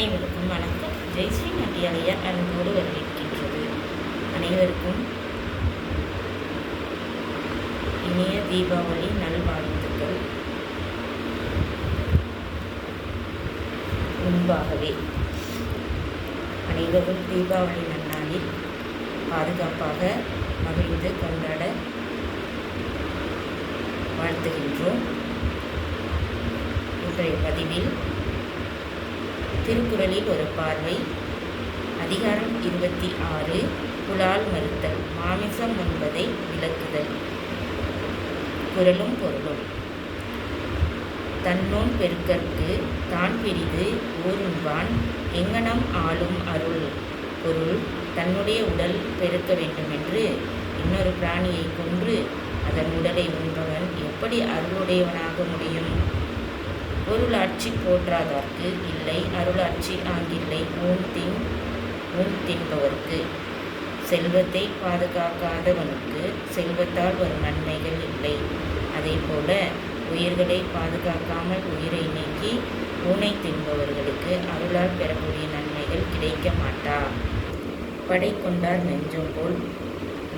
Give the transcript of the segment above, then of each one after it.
அனைவருக்கும் வணக்கம். ஜெயஸ்ரீ நட்டியாலயா அன்போடு வரவேற்கின்றது. அனைவருக்கும் இனிய தீபாவளி நல்வாழ்த்துக்கள். முன்பாகவே அனைவரும் தீபாவளி நன்னாளில் பாதுகாப்பாக மகிழ்ந்து கொண்டாட வாழ்த்துகின்றோம். இன்றைய பதிவில் திருக்குறளில் ஒரு பார்வை, அதிகாரம் 26, புலால் மறுத்தல், மாமிசம் உண்பதை விலக்குதல். குறளும் பொருளும். தன்னோன் பெருக்கற்கு தான் பிரிது ஊருண்பான் எங்கனம் ஆளும் அருள். பொருள், தன்னுடைய உடல் பெருக்க வேண்டுமென்று இன்னொரு பிராணியை கொன்று அதன் உடலை உண்பவன் எப்படி அருளுடையவனாக முடியும்? பொருளாட்சி போற்றாதார்க்கு இல்லை, அருளாட்சி ஆங்கில்லை ஊன் தின்பவர்க்கு. செல்வத்தை பாதுகாக்காதவனுக்கு செல்வத்தால் வரும் நன்மைகள் இல்லை. அதே போல உயிர்களை பாதுகாக்காமல் உயிரை நீக்கி ஊனை தின்பவர்களுக்கு அருளால் பெறக்கூடிய நன்மைகள் கிடைக்க மாட்டா. படை கொண்டார் நெஞ்சம் போல்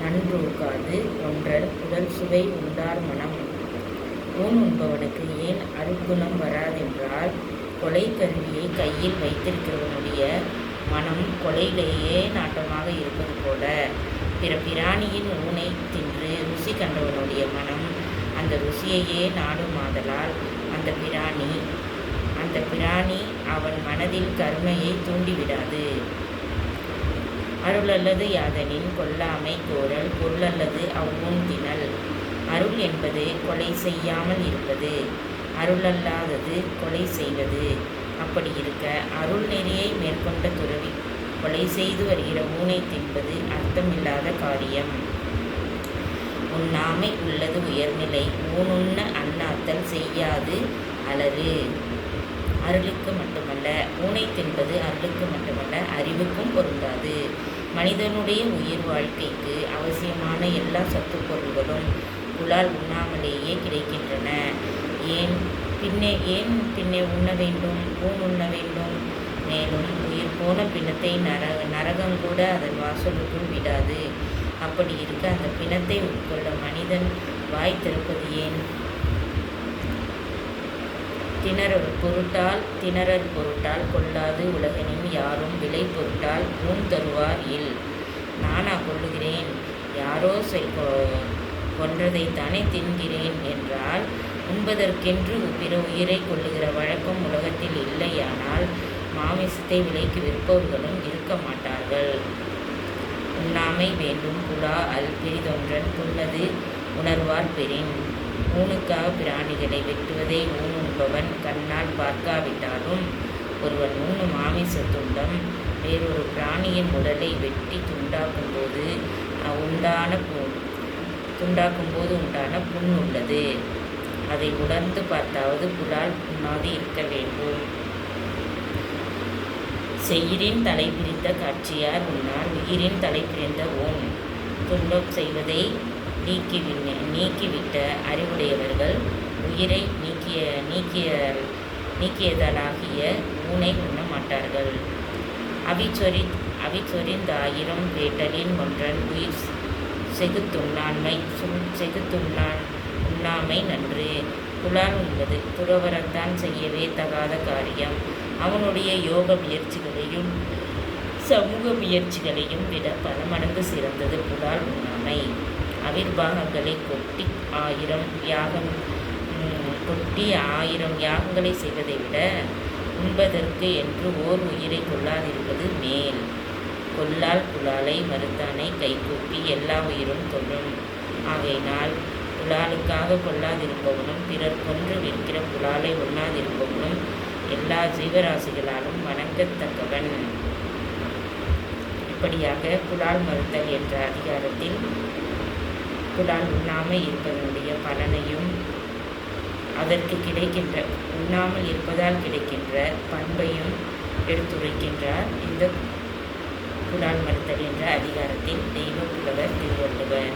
நன்றூக்காது ஒன்றர் உடல் சுவை உண்டார் மனம். ஊன் உண்பவனுக்கு ஏன் அருட்குணம் வராதென்றால், கொலை கருவியை கையில் வைத்திருக்கிறவனுடைய மனம் கொலையிலேயே நாட்டமாக இருப்பது போல, பிற பிராணியின் ஊனை தின்று ருசி கண்டவனுடைய மனம் அந்த ருசியையே நாடுமாதலால் அந்த பிராணி அவன் மனதில் கருணையை தூண்டிவிடாது. அருளல்லது யாதனின் கொல்லாமை கோரல், பொருளல்லது அவ்வூன் திணல். அருள் என்பது கொலை செய்யாமல் இருப்பது, அருளல்லாதது கொலை செய்வது. அப்படி இருக்க அருள் நெறியை மேற்கொண்ட துறவி கொலை செய்து வருகிற ஊனை தின்பது அர்த்தமில்லாத காரியம். உண்ணாமை உள்ளது உயர்நிலை, ஊனுண்ண அண்ணாத்தல் செய்யாது அலறு. அருளுக்கு மட்டுமல்ல, ஊனை தின்பது அருளுக்கு மட்டுமல்ல, அறிவுக்கும் பொருந்தாது. மனிதனுடைய உயிர் வாழ்க்கைக்கு அவசியமான எல்லா சத்து பொருள்களும் புலால் உண்ணாமலேயே கிடைக்கின்றன. ஏன் பின்னே உண்ண வேண்டும்? ஊன் உண்ண வேண்டும். மேலும் உயிர் போன பிணத்தை நரகங்கூட அதன் வாசலுக்குள் விடாது. அப்படி இருக்க அந்த பிணத்தை உட்கொள்ள மனிதன் வாய் திறப்பது ஏன்? திணறல் பொருட்டால் கொள்ளாது உலகனின் யாரும் விலை பொருட்டால் ஊன் தருவார் இல். நானா கொள்ளுகிறேன், யாரோ கொன்றதைத்தானே தின்கிறேன் என்றால், உண்பதற்கென்று பிற உயிரை கொள்ளுகிற வழக்கம் உலகத்தில் இல்லையானால் மாமிசத்தை விலைக்கு விற்பவர்களும் இருக்க மாட்டார்கள். உண்ணாமை வேண்டும் புலா அல் பிரிதொன்றன் புன்னது உணர்வார் பெறின். ஊனுக்காக பிராணிகளை வெட்டுவதை ஊன் உண்பவன் கண்ணால் பார்க்காவிட்டாலும், ஒருவன் உண்ணும் மாமிச துண்டம் வேறொரு பிராணியின் உடலை வெட்டி துண்டாக்கும் போது உண்டான புண் உள்ளது. அதை உணர்ந்து பார்த்தாவது புலால் உண்ணாது இருக்க வேண்டும். செயிரின் தலை பிரிந்த காட்சியார் உண்ணார், உயிரின் தலை பிரிந்த ஓன். துன்பம் செய்வதை நீக்கிவிட்ட அறிவுடையவர்கள் உயிரை நீக்கியதலாகிய ஊனை உண்ண மாட்டார்கள். அவிச்சொரிந்தாயிரம் வேட்டலின் ஒன்றன் உயிர் உண்ணாமை நன்று. புலால் உண்பது துறவரத்தான் செய்யவே தகாத காரியம். அவனுடைய யோக முயற்சிகளையும் சமூக முயற்சிகளையும் விட பல மடங்கு சிறந்தது புலால் உண்ணாமை. அவிர்வாகங்களை கொட்டி 1000 யாகங்களை செய்வதை விட உண்பதற்கு என்று ஓர் உயிரை கொள்ளாதிருப்பது மேல். கொல்லால் புலாலை மறுத்தானை கைகூப்பி எல்லா உயிரும் கொள்ளும். ஆகையினால் புலாலுக்காக கொள்ளாதிருப்பவனும் பிறர் கொன்று விற்கிற புலாலை உண்ணாதிருப்பவனும் எல்லா ஜீவராசிகளாலும் வணங்கத்தக்கவன். இப்படியாக புலால் மறுத்தல் என்ற அதிகாரத்தில் புலால் உண்ணாமல் இருப்பதனுடைய பலனையும் அதற்கு உண்ணாமல் இருப்பதால் கிடைக்கின்ற பண்பையும் எடுத்துரைக்கின்றார். இந்த புலால் மறுத்தல் என்ற அதிகாரத்தில் தெய்வ புலவர் திருவள்ளுவர்.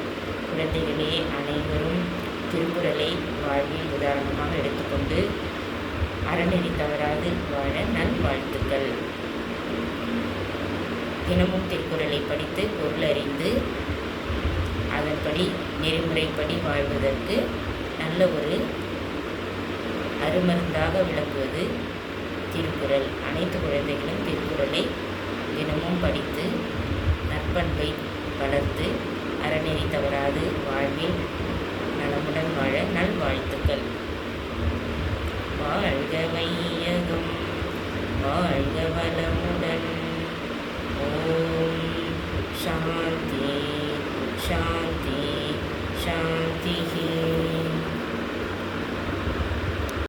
குழந்தைகளே, அனைவரும் திருக்குறளை வாழ்வில் உதாரணமாக எடுத்துக்கொண்டு அறநெறி தவறாது வாழ நல்வாழ்த்துக்கள். தினமும் திருக்குறளை படித்து பொருளறிந்து அதன்படி நெறிமுறைப்படி வாழ்வதற்கு நல்ல ஒரு அருமருந்தாக விளங்குவது திருக்குறள். அனைத்து குழந்தைகளும் திருக்குறளை தினமும் படித்து நற்பண்பை வளர்த்து அறநெறி தவறாது வாழ்வில் நலமுடன் வாழ நல்வாழ்த்துக்கள். வாழ்க வையகம் வாழ்க வளமுடன்